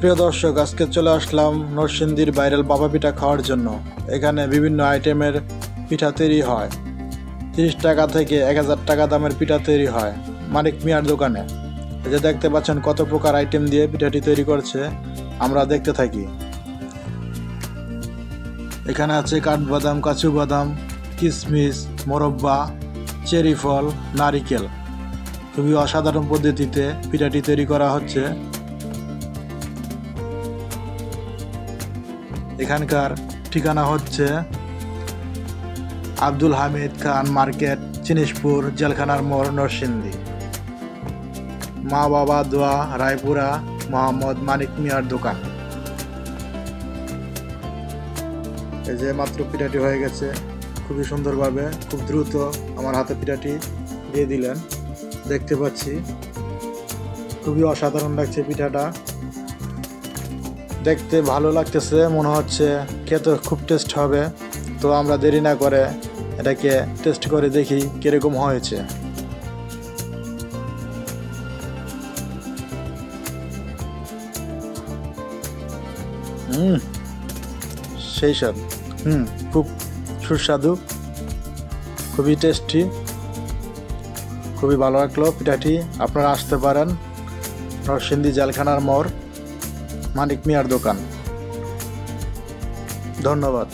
প্রিয় দর্শক, আজকে চলে আসলাম নরসিংদীর ভাইরাল বাবা পিঠা খাওয়ার জন্য। এখানে বিভিন্ন আইটেমের পিঠা তৈরি হয়। 30 টাকা থেকে 1000 টাকা দামের পিঠা তৈরি হয় মানিক মিয়ার দোকানে। এই যে দেখতে পাচ্ছেন কত প্রকার আইটেম দিয়ে পিঠাটি তৈরি করছে, আমরা দেখতে থাকি। এখানে আছে কাঠবাদাম, কাজু বাদাম, কিশমিশ, মোরব্বা, চেরি ফল, নারিকেল। খুবই অসাধারণ পদ্ধতিতে পিঠাটি তৈরি করা হচ্ছে। এখানকার ঠিকানা হচ্ছে আব্দুল হামিদ খান মার্কেট, জিনিসপুর, জেলখানার মোড়, নরসিংদী। মা বাবা দোয়া, রায়পুরা, মোহাম্মদ মানিক মিয়ার দোকান। এই যে মাত্র পিঠাটি হয়ে গেছে, খুবই সুন্দরভাবে, খুব দ্রুত আমার হাতে পিঠাটি দিয়ে দিলেন। দেখতে পাচ্ছি খুবই অসাধারণ লাগছে পিঠাটা, দেখতে ভালো লাগতেছে, মনে হচ্ছে খেতে খুব টেস্ট হবে। তো আমরা দেরি না করে এটাকে টেস্ট করে দেখি কিরকম হয়েছে। সেই স্বাদ, খুব সুস্বাদু, খুবই টেস্টি, খুবই ভালো লাগলো পিঠাটি। আপনারা আসতে পারেন নরসিংদী জেলখানার মোড়, মানিক মিয়ার দোকান। ধন্যবাদ।